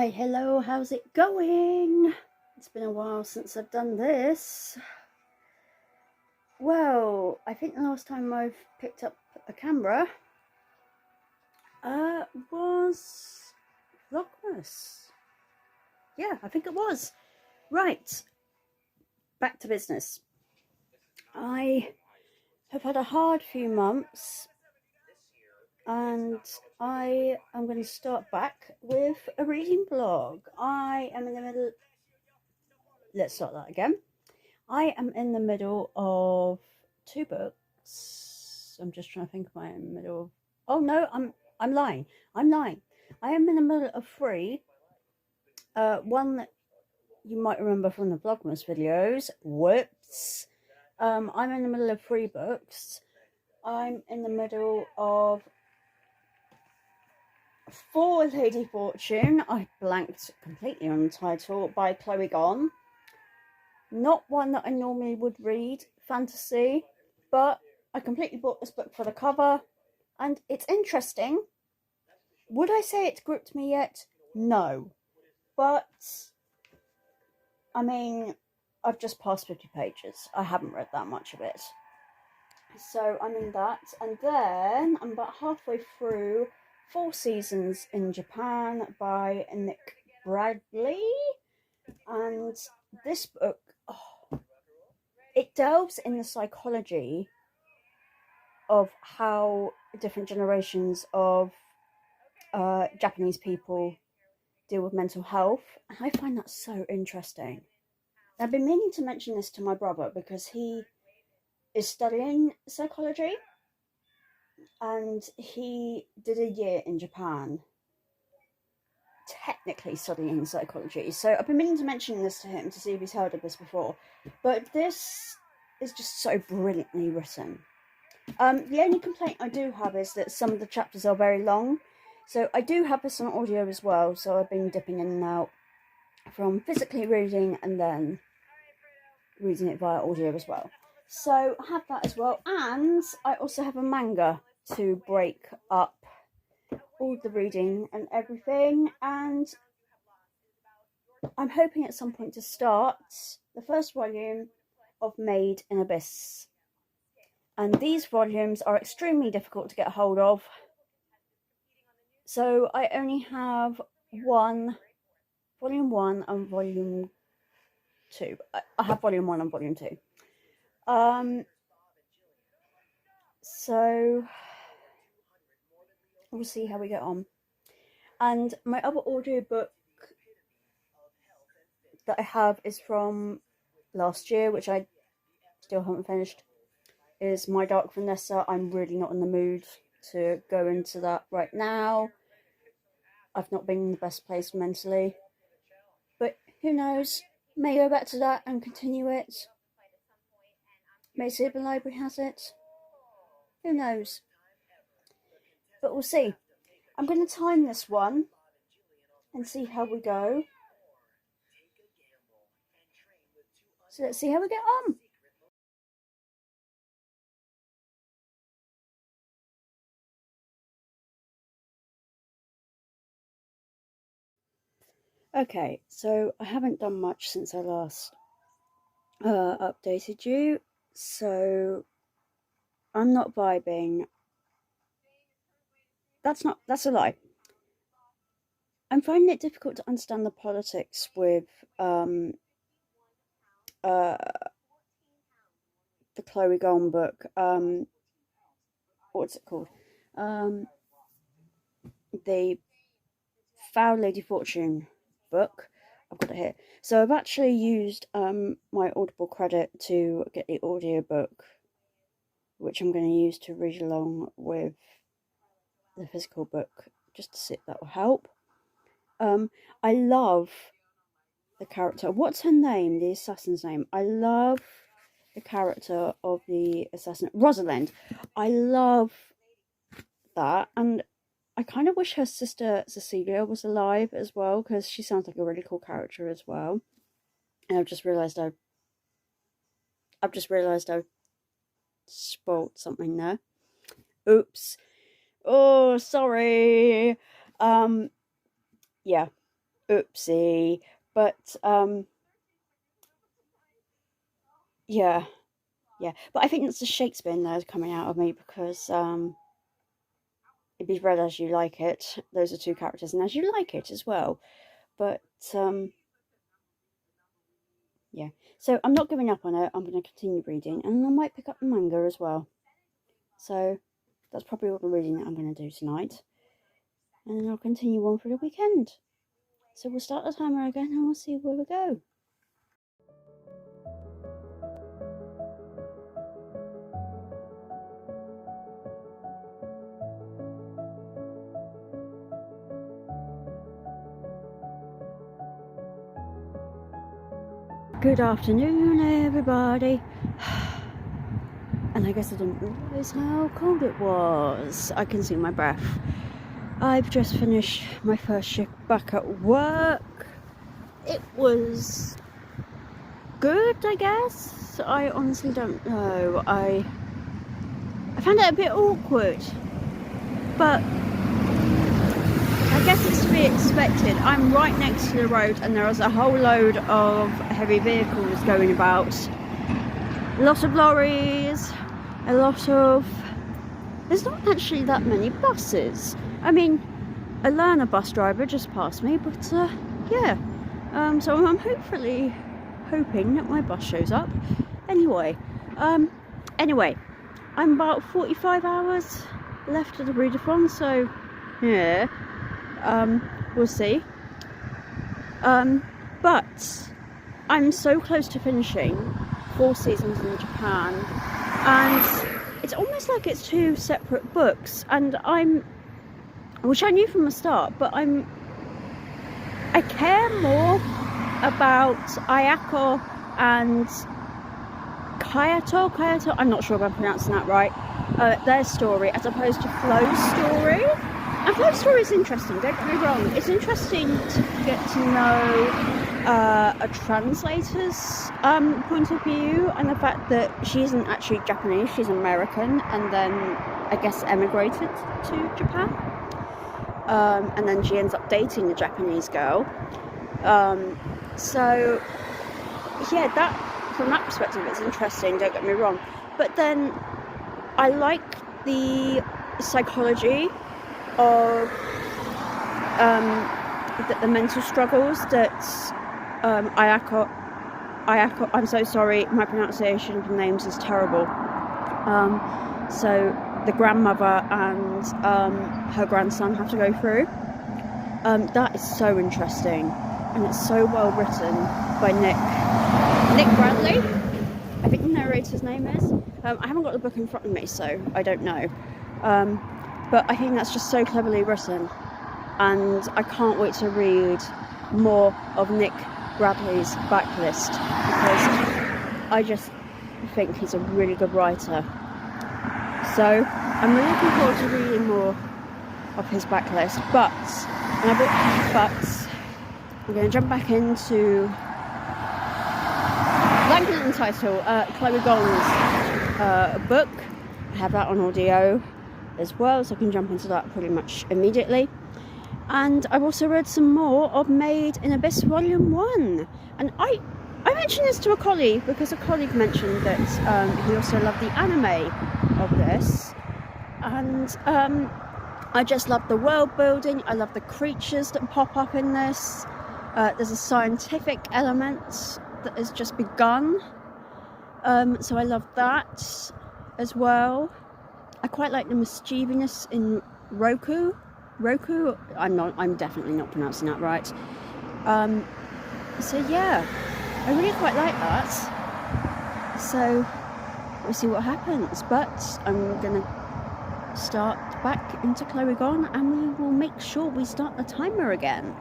Hey, hello, how's it going? It's been a while since I've done this. Well, I think the last time I've picked up a camera was Vlogmas. Yeah, I think it was. Right, back to business. I have had a hard few months and I am going to start back with a reading vlog. I am in the middle... Let's start that again. I am in the middle of 2 books. I'm just trying to think if I'm in the middle of... Oh no, I'm lying. I am in the middle of 3. One that you might remember from the Vlogmas videos. Whoops. I'm in the middle of 3 books. I'm in the middle of 4 Lady Fortune. I blanked completely on the title, by Chloe Gong. Not one that I normally would read, fantasy, but I completely bought this book for the cover, and it's interesting. Would I say it's gripped me yet? No. But, I mean, I've just passed 50 pages. I haven't read that much of it. So I'm in that, and then I'm about halfway through 4 Seasons in Japan by Nick Bradley, and this book, it delves in the psychology of how different generations of Japanese people deal with mental health. And I find that so interesting. I've been meaning to mention this to my brother because he is studying psychology and he did a year in Japan technically studying psychology. So I've been meaning to mention this to him to see if he's heard of this before. But this is just so brilliantly written. The only complaint I do have is that some of the chapters are very long. So I do have this on audio as well. So I've been dipping in and out from physically reading and then reading it via audio as well. So I have that as well. And I also have a manga to break up all the reading and everything, and I'm hoping at some point to start the first volume of Made in Abyss, and these volumes are extremely difficult to get hold of, so I only have volume 1 and volume 2. I have volume 1 and volume 2. So we'll see how we get on. And my other audiobook that I have is from last year, which I still haven't finished, is My Dark Vanessa. I'm really not in the mood to go into that right now. I've not been in the best place mentally, but who knows, may go back to that and continue it. May see if the library has it. Who knows, but we'll see. I'm going to time this one and see how we go. So let's see how we get on. Okay, so I haven't done much since I last updated you, so I'm not vibing. That's a lie. I'm finding it difficult to understand the politics with the Chloe Gong book. What's it called? The Foul Lady Fortune book. I've got it here. So I've actually used my Audible credit to get the audiobook, which I'm going to use to read along with the physical book, just to see if that will help. I love the character. What's her name? The assassin's name. I love the character of the assassin, Rosalind. I love that, and I kind of wish her sister Cecilia was alive as well, because she sounds like a really cool character as well. And I've just realised I've spoiled something there. Oops. Oh, sorry. Yeah. oopsie. But yeah. But I think that's the Shakespeare in there coming out of me, because it'd be read as you like it. Those are two characters, and as you like it as well. But yeah. So I'm not giving up on it. I'm going to continue reading, and I might pick up the manga as well. So that's probably all the reading that I'm going to do tonight, and then I'll continue on for the weekend. So we'll start the timer again, and we'll see where we go. Good afternoon, everybody. And I guess I didn't realise how cold it was. I can see my breath. I've just finished my first shift back at work. It was good, I guess. I honestly don't know. I found it a bit awkward, but I guess it's to be expected. I'm right next to the road, and there was a whole load of heavy vehicles going about. A lot of lorries, a lot of... There's not actually that many buses. I mean, a learner bus driver just passed me, but yeah. So I'm hoping that my bus shows up. Anyway, I'm about 45 hours left of the Readathon, so yeah. We'll see. But I'm so close to finishing 4 seasons in Japan, and it's almost like it's 2 separate books, and which I knew from the start, but I care more about Ayako and Kayato, I'm not sure if I'm pronouncing that right, their story, as opposed to Flo's story. And Flo's story is interesting, don't get me wrong. It's interesting to get to know a translator's point of view, and the fact that she isn't actually Japanese, she's American, and then I guess emigrated to Japan. And then she ends up dating a Japanese girl. So yeah, from that perspective it's interesting, don't get me wrong. But then I like the psychology of the mental struggles that Ayako, I'm so sorry, my pronunciation of names is terrible. So the grandmother and her grandson have to go through. That is so interesting, and it's so well written by Nick Bradley, I think the narrator's name is. I haven't got the book in front of me, so I don't know. But I think that's just so cleverly written, and I can't wait to read more of Nick Bradley's backlist, because I just think he's a really good writer. So I'm really looking forward to reading more of his backlist. But I'm going to jump back into blanket title, Chloe Gong's book. I have that on audio as well, so I can jump into that pretty much immediately. And I've also read some more of Made in Abyss Volume 1. And I mentioned this to a colleague, because a colleague mentioned that he also loved the anime of this. And I just love the world building, I love the creatures that pop up in this. There's a scientific element that has just begun. So I love that as well. I quite like the mischievousness in Roku. I'm definitely not pronouncing that right. So yeah, I really quite like that. So we'll see what happens. But I'm gonna start back into Chloe Gone, and we will make sure we start the timer again.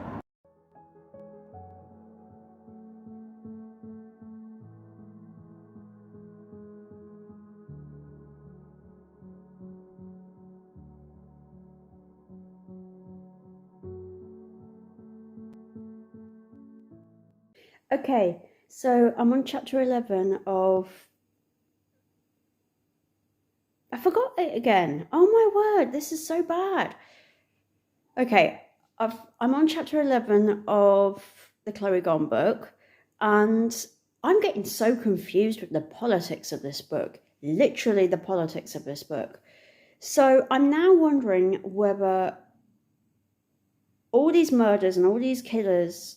Okay, so I'm on chapter 11 of... I forgot it again. Oh my word, this is so bad. Okay, I'm on chapter 11 of the Chloe Gong book, and I'm getting so confused with the politics of this book. Literally the politics of this book. So I'm now wondering whether all these murders and all these killings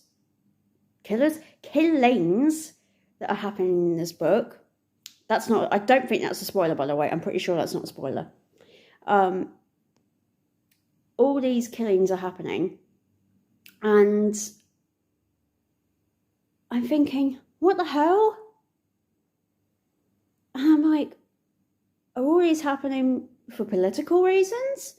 that are happening in this book. I don't think that's a spoiler, by the way. I'm pretty sure that's not a spoiler. All these killings are happening, and I'm thinking, what the hell? And I'm like, are all these happening for political reasons?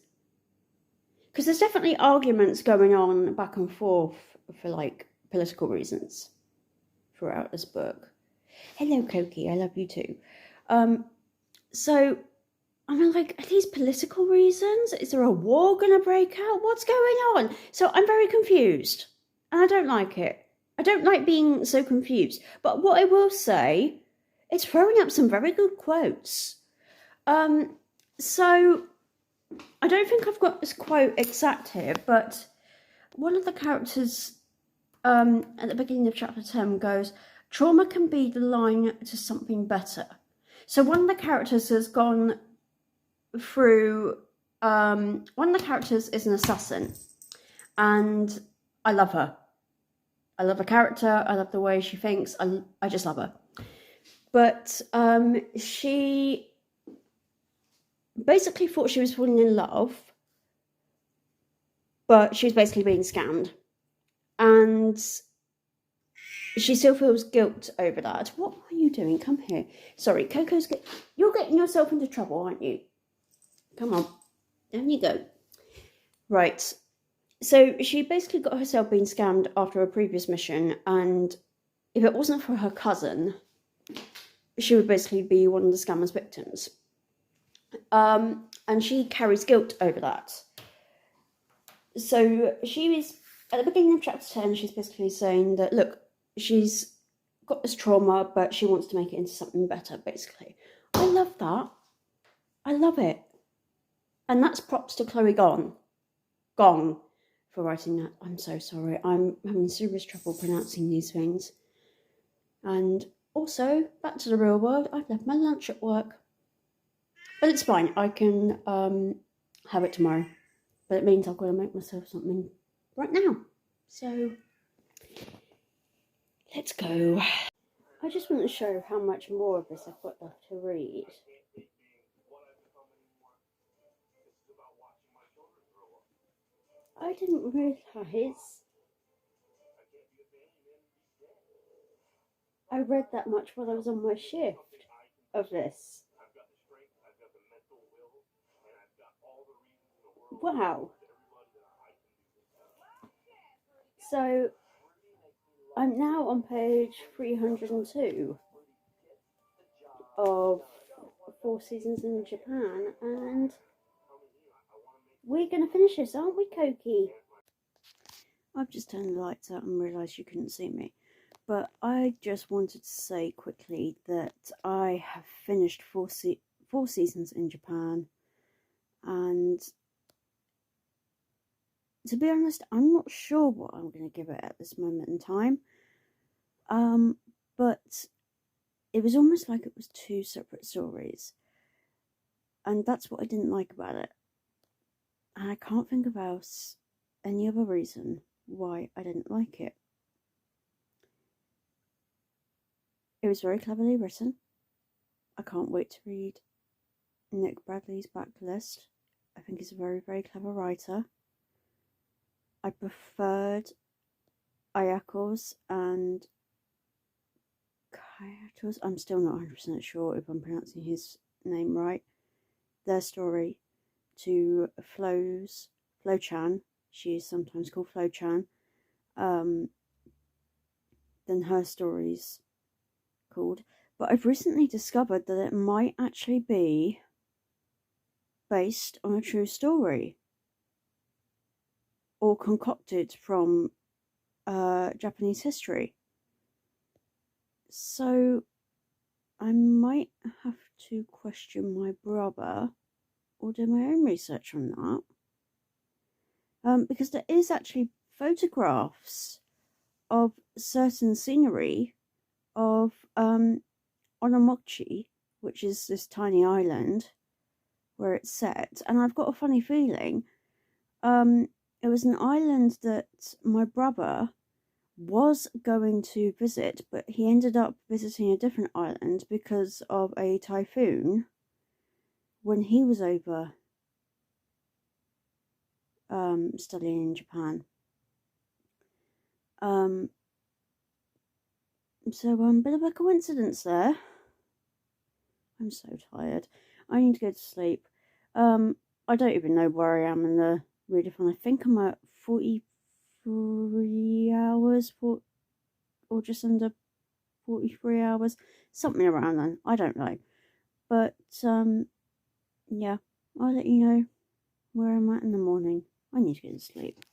Because there's definitely arguments going on back and forth for like political reasons throughout this book. Hello, Koki, I love you too. So I'm like, are these political reasons? Is there a war going to break out? What's going on? So I'm very confused, and I don't like it. I don't like being so confused. But what I will say, it's throwing up some very good quotes. So I don't think I've got this quote exact here, but one of the characters at the beginning of chapter 10 goes, trauma can be the line to something better. So one of the characters has gone through, one of the characters is an assassin, and I love her. I love her character, I love the way she thinks, I just love her. But she basically thought she was falling in love, but she was basically being scammed. And she still feels guilt over that. What are you doing? Come here. Sorry, you're getting yourself into trouble, aren't you? Come on. Down you go. Right. So she basically got herself being scammed after a previous mission, and if it wasn't for her cousin, she would basically be one of the scammer's victims. And she carries guilt over that. So she is, at the beginning of chapter 10, she's basically saying that, look, she's got this trauma, but she wants to make it into something better, basically. I love that. I love it. And that's props to Chloe Gong for writing that. I'm so sorry. I'm having serious trouble pronouncing these things. And also, back to the real world, I've left my lunch at work. But it's fine. I can have it tomorrow. But it means I've got to make myself something right now. So, let's go. I just want to show how much more of this I've got left to read. I didn't realise I read that much while I was on my shift of this. Wow. So, I'm now on page 302 of 4 Seasons in Japan, and we're going to finish this, aren't we, Koki? I've just turned the lights out and realised you couldn't see me. But I just wanted to say quickly that I have finished 4 Seasons in Japan, and to be honest, I'm not sure what I'm going to give it at this moment in time. But it was almost like it was 2 separate stories, and that's what I didn't like about it. And I can't think of any other reason why I didn't like it. It was very cleverly written. I can't wait to read Nick Bradley's backlist. I think he's a very, very clever writer. I preferred Ayako's and Kayato's, I'm still not 100% sure if I'm pronouncing his name right, their story to Flo-chan, she is sometimes called Flo-chan, than her story's called. But I've recently discovered that it might actually be based on a true story, or concocted from Japanese history. So I might have to question my brother or do my own research on that. because there is actually photographs of certain scenery of Onomochi, which is this tiny island where it's set, and I've got a funny feeling it was an island that my brother was going to visit, but he ended up visiting a different island because of a typhoon when he was over studying in Japan. So bit of a coincidence there. I'm so tired. I need to go to sleep. I don't even know where I am in the readathon. I think I'm at 43 hours, or just under 43 hours, something around then. I don't know. But yeah, I'll let you know where I'm at in the morning. I need to go to sleep.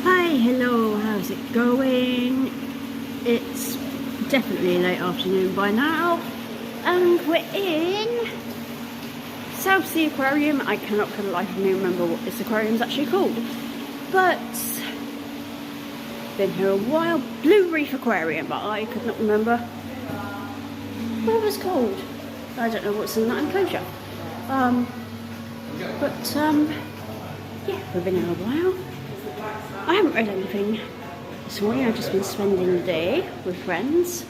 Hi, hello, how's it going? It's definitely late afternoon by now, and we're in South Sea Aquarium. I cannot for the life of me remember what this aquarium's actually called, but been here a while. Blue Reef Aquarium, but I could not remember what it was called. I don't know what's in that enclosure. Yeah, we've been here a while. I haven't read anything this morning. I've just been spending the day with friends.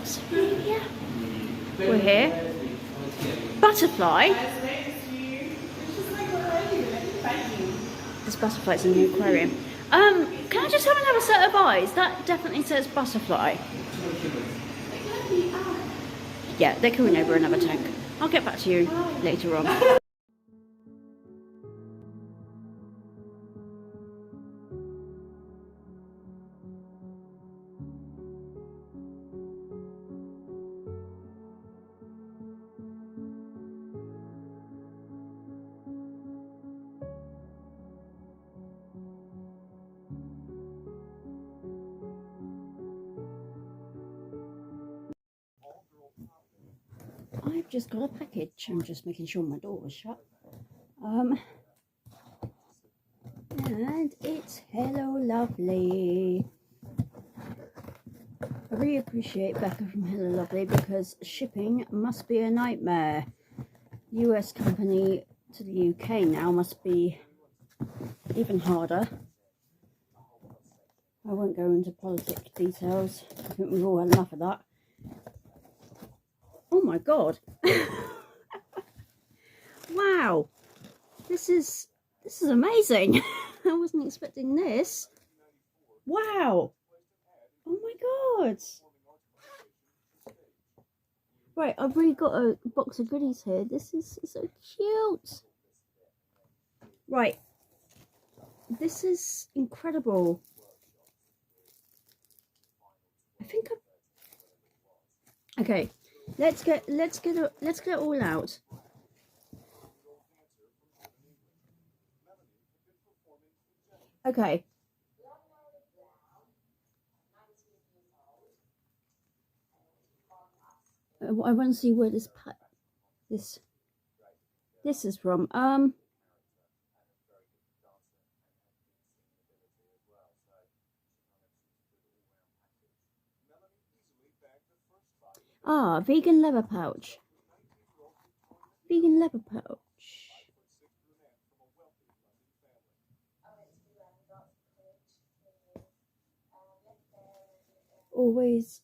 So yeah, we're here. Butterfly. This butterfly's in the aquarium. Can I just have another set of eyes? That definitely says butterfly. Yeah, they're coming over another tank. I'll get back to you later on. I've just got a package. I'm just making sure my door is shut. And it's Hello Lovely. I really appreciate Becca from Hello Lovely because shipping must be a nightmare. US company to the UK now must be even harder. I won't go into politic details. I think we've all had enough of that. Oh my god. Wow. This is amazing. I wasn't expecting this. Wow. Oh my god. Right, I've really got a box of goodies here. This is so cute. Right. This is incredible. I think okay. Let's get it all out. Okay. I want to see where this is from. Ah, vegan leather pouch. Vegan leather pouch. Always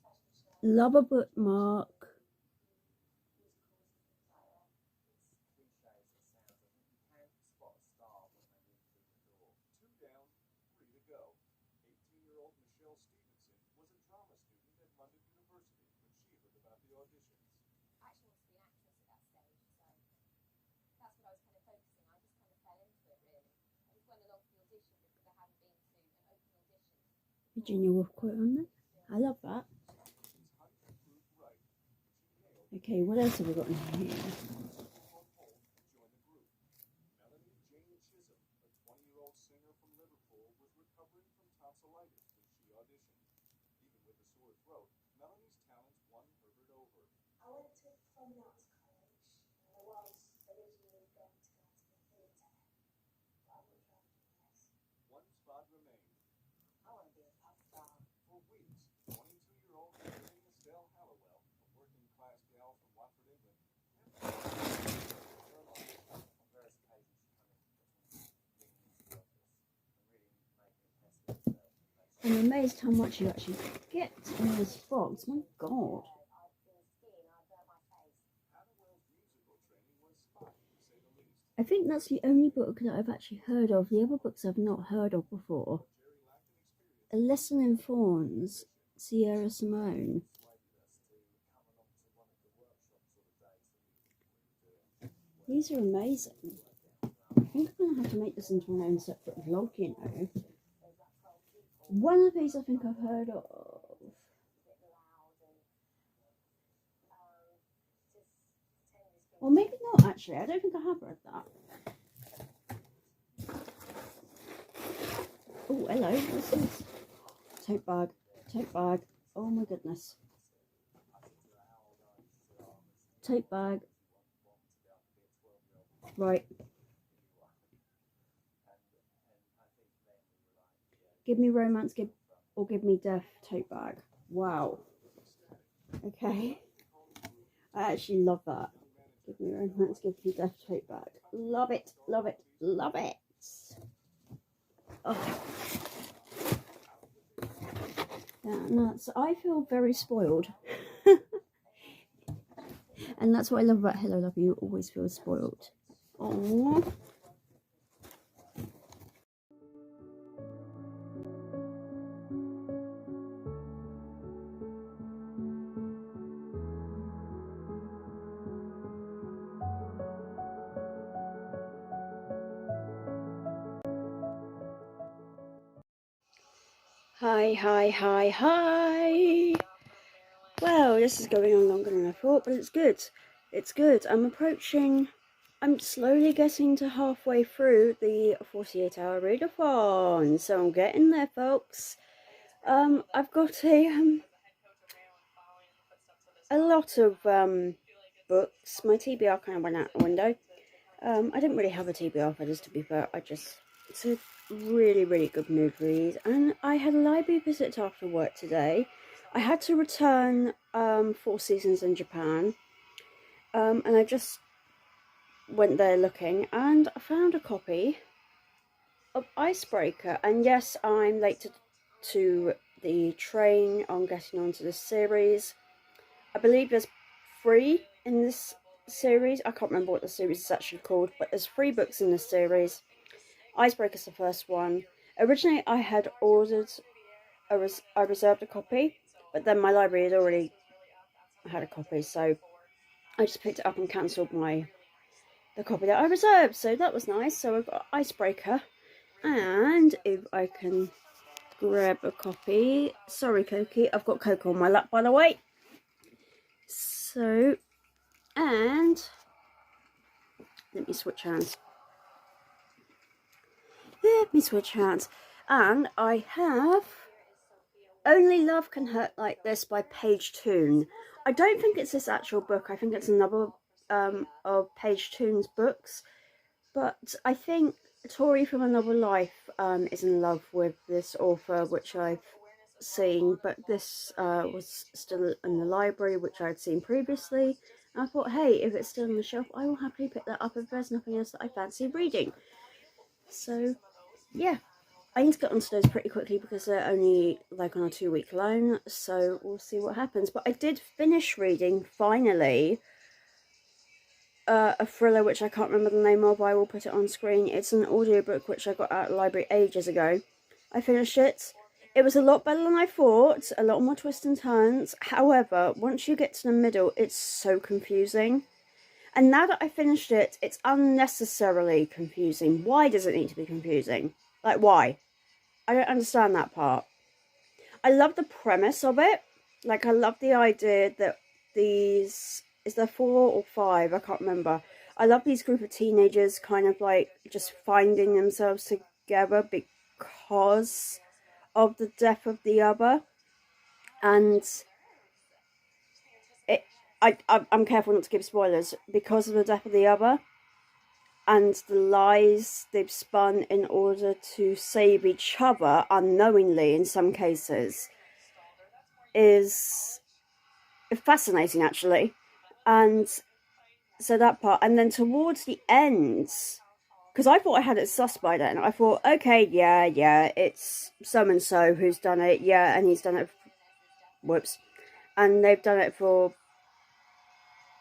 love a bookmark. Virginia Woolf quote on there. I love that. Okay, what else have we got in here? I'm amazed how much you actually get in this box. My God. I think that's the only book that I've actually heard of. The other books I've not heard of before. A Lesson in Fawns, Sierra Simone. These are amazing. I think I'm going to have to make this into my own separate vlog, you know. One of these I think I've heard of. Or maybe not, actually. I don't think I have read that. Oh, hello. What's this? Tote bag. Tote bag. Oh my goodness. Tote bag. Right. Give me romance, give me death. Tote bag. Wow. Okay. I actually love that. Give me romance, give me death. Tote bag. Love it. Love it. Love it. Oh. Yeah, nuts. I feel very spoiled. And that's what I love about Hello Love You. Always feel spoiled. Aww. Hi. Well, this is going on longer than I thought, but it's good. It's good. I'm slowly getting to halfway through the 48-hour readathon, so I'm getting there, folks. I've got a lot of books. My TBR kind of went out the window. I didn't really have a TBR for this, to be fair. It's a really, really good mood read, and I had a library visit after work today. I had to return 4 Seasons in Japan, and I just went there looking, and I found a copy of Icebreaker. And yes, I'm late to the train on getting onto this series. I believe there's 3 in this series. I can't remember what the series is actually called, but there's 3 books in this series. Icebreaker's the first one. Originally, I had ordered, I reserved a copy, but then my library had already had a copy, so I just picked it up and cancelled the copy that I reserved. So that was nice. So I've got Icebreaker, and if I can grab a copy. Sorry, Cokie, I've got Coco on my lap, by the way. So, and let me switch hands. And I have Only Love Can Hurt Like This by Paige Toon. I don't think it's this actual book. I think it's another of Paige Toon's books. But I think Tori from Another Life is in love with this author, which I've seen, but this was still in the library, which I had seen previously. And I thought, hey, if it's still on the shelf, I will happily pick that up if there's nothing else that I fancy reading. So, yeah. I need to get onto those pretty quickly because they're only like on a 2-week loan, so we'll see what happens. But I did finish reading, finally, a thriller which I can't remember the name of. I will put it on screen. It's an audiobook which I got at the library ages ago. I finished it. It was a lot better than I thought, a lot more twists and turns. However, once you get to the middle, it's so confusing. And now that I finished it, it's unnecessarily confusing. Why does it need to be confusing? Like, why? I don't understand that part. I love the premise of it. Like, I love the idea that these... Is there 4 or 5? I can't remember. I love these group of teenagers kind of like just finding themselves together because of the death of the other. And I'm careful not to give spoilers. Because of the death of the other and the lies they've spun in order to save each other unknowingly in some cases is fascinating, actually. And so that part, and then towards the end, because I thought I had it sus by then, I thought, okay, yeah, it's so and so who's done it, yeah, and he's done it, whoops, and they've done it for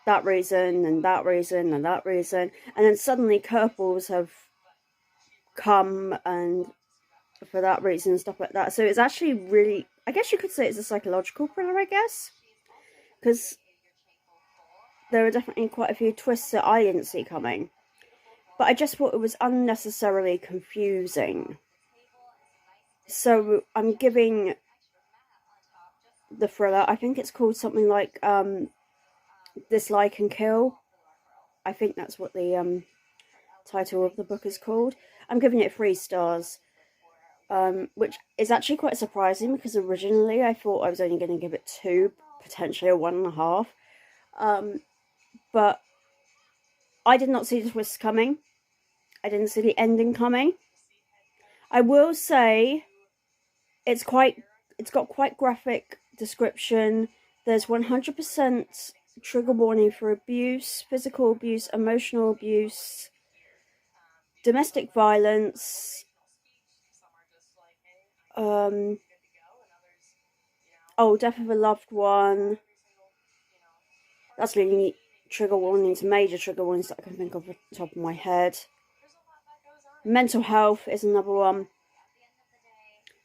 that reason and that reason and that reason, and then suddenly curveballs have come and for that reason and stuff like that. So it's actually really, I guess you could say it's a psychological thriller, I guess, because there are definitely quite a few twists that I didn't see coming. But I just thought it was unnecessarily confusing. So I'm giving the thriller, I think it's called something like Dislike and Kill. I think that's what the title of the book is called. I'm giving it 3 stars. Which is actually quite surprising because originally I thought I was only going to give it 2, potentially a 1.5. But I did not see the twist coming. I didn't see the ending coming. I will say it's got quite graphic description. There's 100% trigger warning for abuse, physical abuse, emotional abuse, domestic violence, death of a loved one. That's the only trigger warnings, major trigger warnings that I can think of off the top of my head. Mental health is another one.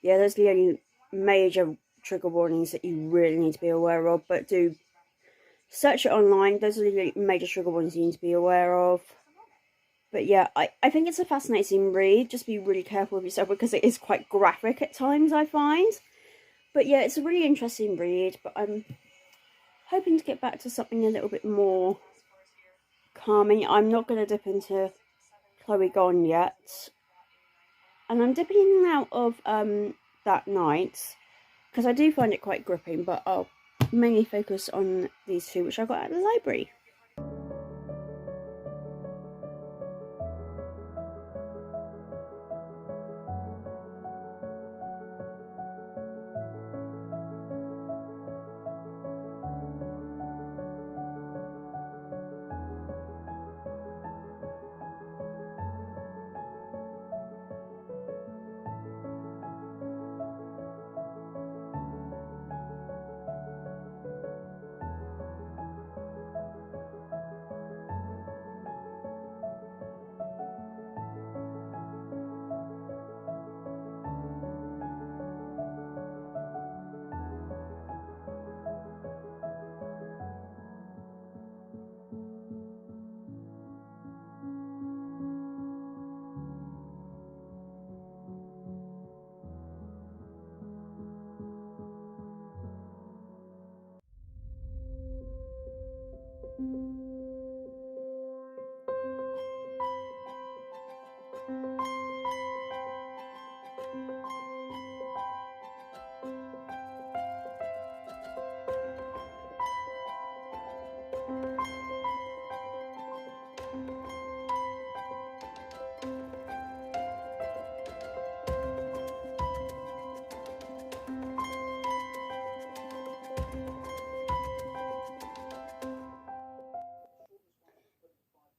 Yeah, those are the only major trigger warnings that you really need to be aware of. But do search it online. Those are the major trigger warnings you need to be aware of. But yeah, I think it's a fascinating read. Just be really careful with yourself because it is quite graphic at times, I find. But yeah, it's a really interesting read. But I'm hoping to get back to something a little bit more calming. I'm not going to dip into Chloe Gone yet. And I'm dipping in and out of That Night because I do find it quite gripping, but I'll mainly focus on these 2 which I got at the library.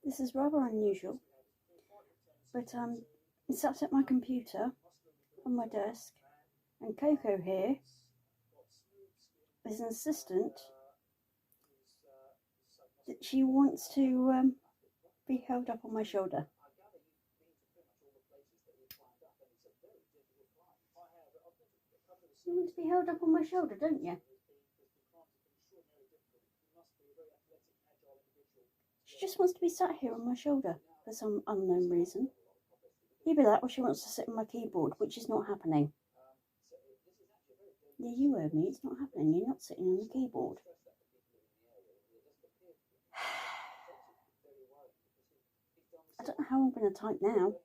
This is rather unusual, but I'm sat at my computer on my desk, and Coco here is an assistant that she wants to be held up on my shoulder. You want to be held up on my shoulder, don't you? She just wants to be sat here on my shoulder for some unknown reason. Either that or she wants to sit on my keyboard, which is not happening. Yeah, you heard me, it's not happening. You're not sitting on the keyboard. I don't know how I'm going to type now.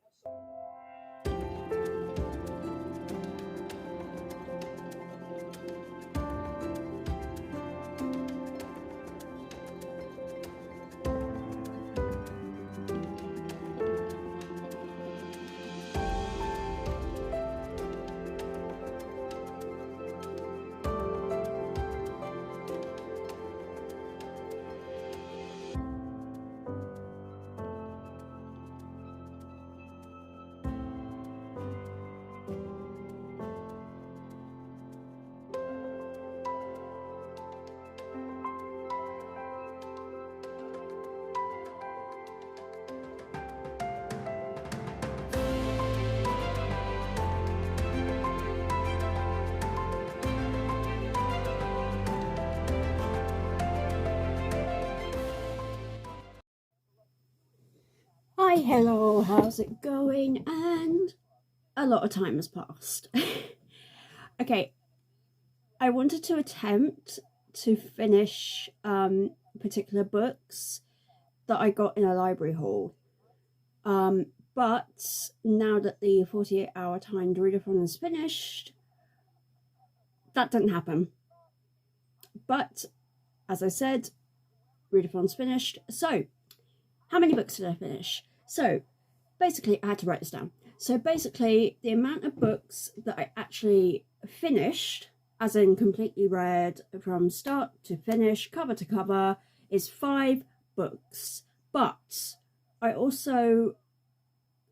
Hi, hello, how's it going? And a lot of time has passed. Okay, I wanted to attempt to finish particular books that I got in a library haul. But now that the 48-hour timed readathon is finished, that didn't happen. But, as I said, readathon's finished. So, how many books did I finish? So, basically, I had to write this down. So, basically, the amount of books that I actually finished, as in completely read from start to finish, cover to cover, is 5 books. But I also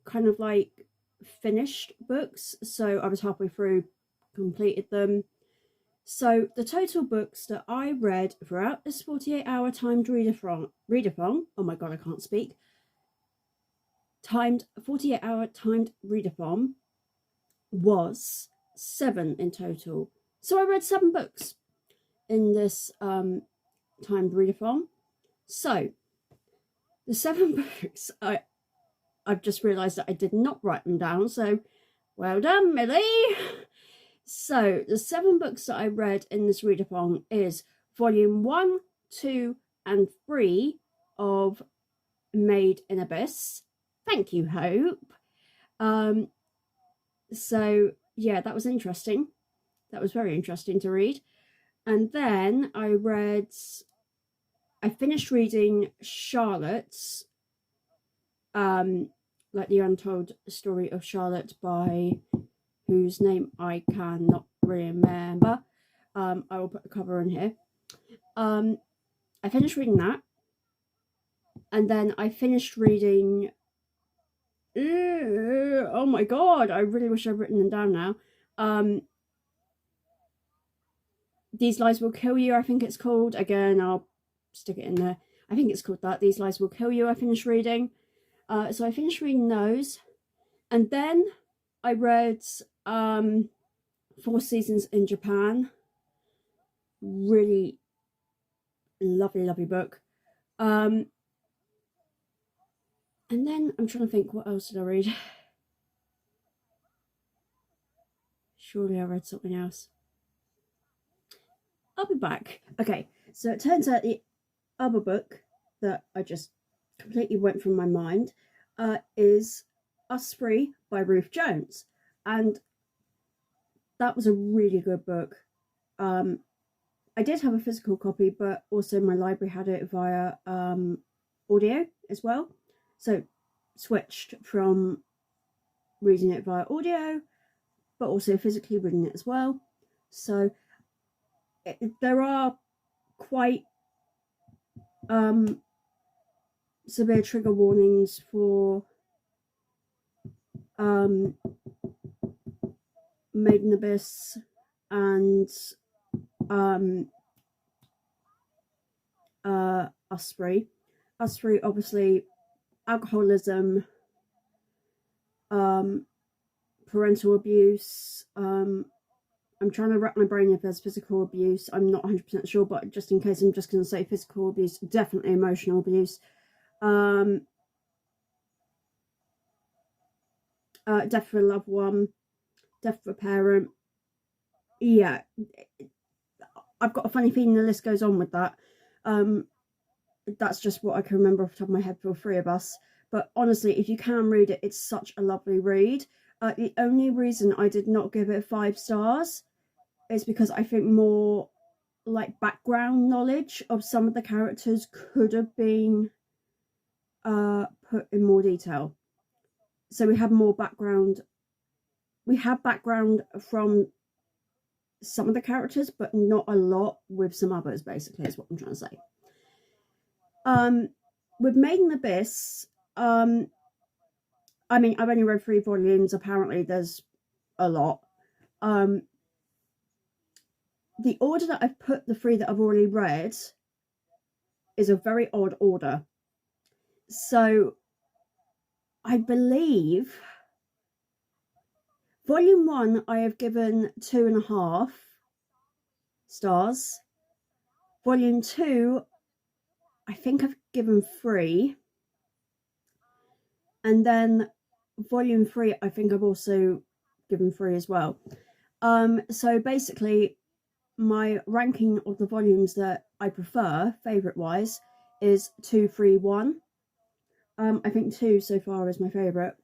kind of like finished books. So, I was halfway through, completed them. So, the total books that I read throughout this 48-hour timed readathon, oh my god, I can't speak, 48-hour timed readathon was 7 in total. So I read 7 books in this timed readathon. So the 7 books, I've just realised that I did not write them down, so well done, Millie. So the 7 books that I read in this readathon is volume 1, 2 and 3 of Made in Abyss. Thank you, Hope. So yeah, that was interesting. That was very interesting to read. And then I finished reading Charlotte's, like the untold story of Charlotte, by whose name I cannot remember. I will put the cover in here. I finished reading that. And then I finished reading, oh my god, I really wish I'd written them down now. These Lies Will Kill You, I think it's called. Again, I'll stick it in there. I think it's called that. These Lies Will Kill You, I finished reading. So I finished reading those. And then I read 4 Seasons in Japan. Really lovely, lovely book. And then I'm trying to think, what else did I read? Surely I read something else. I'll be back. Okay, so it turns out the other book that I just completely went from my mind is Us Free by Ruth Jones. And that was a really good book. I did have a physical copy, but also my library had it via audio as well. So switched from reading it via audio, but also physically reading it as well. So there are quite severe trigger warnings for Maiden Abyss and Osprey. Osprey, obviously, alcoholism, parental abuse. I'm trying to wrap my brain if there's physical abuse. I'm not 100% sure, but just in case, I'm just going to say physical abuse. Definitely emotional abuse. Death for a loved one, death for a parent. Yeah, I've got a funny feeling the list goes on with that. That's just what I can remember off the top of my head for 3 of us. But honestly, if you can read it, it's such a lovely read. The only reason I did not give it 5 stars is because I think more like background knowledge of some of the characters could have been put in more detail. So we have more background. We have background from some of the characters, but not a lot with some others, basically, is what I'm trying to say. With Maiden Abyss, I mean, I've only read 3 volumes. Apparently, there's a lot. The order that I've put the 3 that I've already read is a very odd order. So, I believe Volume 1 I have given 2.5 stars. Volume 2, I think I've given 3. And then Volume 3, I think I've also given 3 as well. So basically, my ranking of the volumes that I prefer, favourite-wise, is 2, 3, 1. I think 2 so far is my favourite.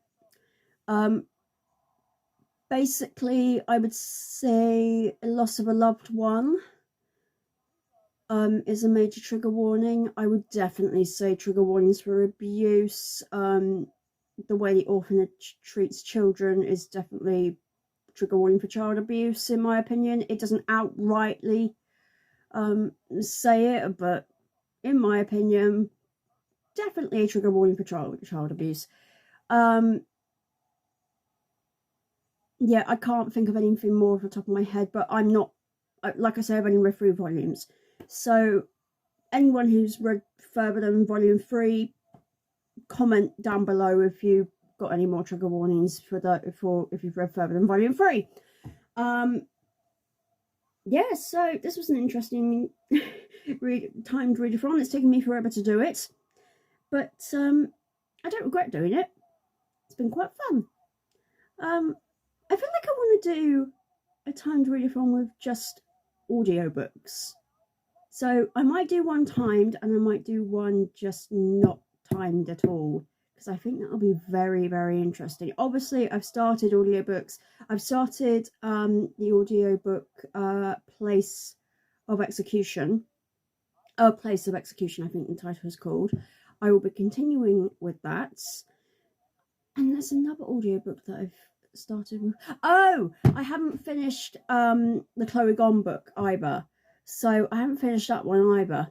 Basically, I would say Loss of a Loved One is a major trigger warning. I would definitely say trigger warnings for abuse. The way the orphanage treats children is definitely trigger warning for child abuse, in my opinion. It doesn't outrightly say it, but in my opinion, definitely a trigger warning for child abuse. Yeah, I can't think of anything more off the top of my head, but I'm not, like I say, I've only read 3 volumes. So anyone who's read further than volume 3, comment down below if you've got any more trigger warnings for if you've read further than volume 3. Yeah, so this was an interesting timed readathon. It's taken me forever to do it, but I don't regret doing it. It's been quite fun. I feel like I want to do a timed readathon with just audiobooks. So I might do one timed and I might do one just not timed at all, because I think that'll be very, very interesting. Obviously, I've started audiobooks. I've started the audiobook Place of Execution. Place of Execution, I think the title is called. I will be continuing with that. And there's another audiobook that I've started with. Oh, I haven't finished the Chloe Gong book either. So I haven't finished that one either.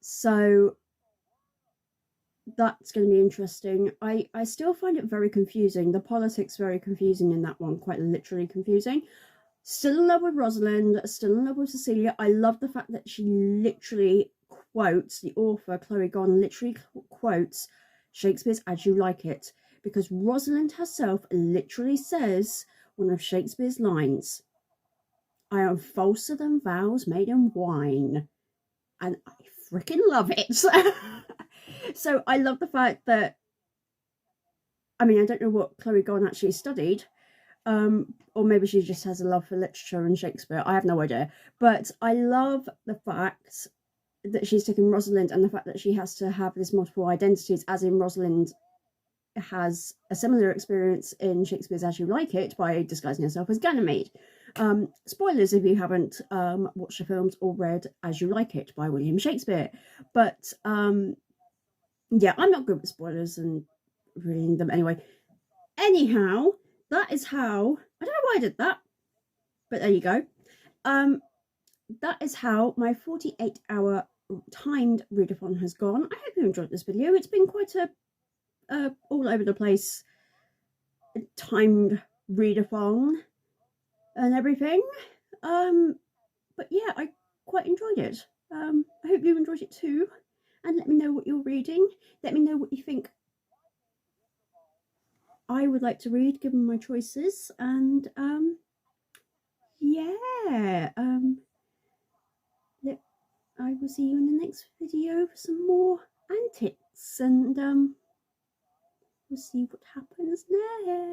So that's going to be interesting. I still find it very confusing. The politics very confusing in that one, quite literally confusing. Still in love with Rosalind, still in love with Cecilia. I love the fact that she literally quotes, the author, Chloe Gong, literally quotes Shakespeare's As You Like It, because Rosalind herself literally says one of Shakespeare's lines, I am falser than vows made in wine. And I freaking love it. So I love the fact that, I mean, I don't know what Chloe Gong actually studied, or maybe she just has a love for literature and Shakespeare. I have no idea. But I love the fact that she's taken Rosalind, and the fact that she has to have this multiple identities, as in Rosalind has a similar experience in Shakespeare's As You Like It by disguising herself as Ganymede. Spoilers if you haven't watched the films or read As You Like It by William Shakespeare. But yeah, I'm not good with spoilers and reading them anyway. Anyhow, that is how, I don't know why I did that, but there you go. That is how my 48-hour timed readathon has gone. I hope you enjoyed this video. It's been quite a all over the place timed readathon and everything. But yeah, I quite enjoyed it. I hope you enjoyed it too, and let me know what you're reading. Let me know what you think I would like to read given my choices, and yeah, I will see you in the next video for some more antics, and we'll see what happens next.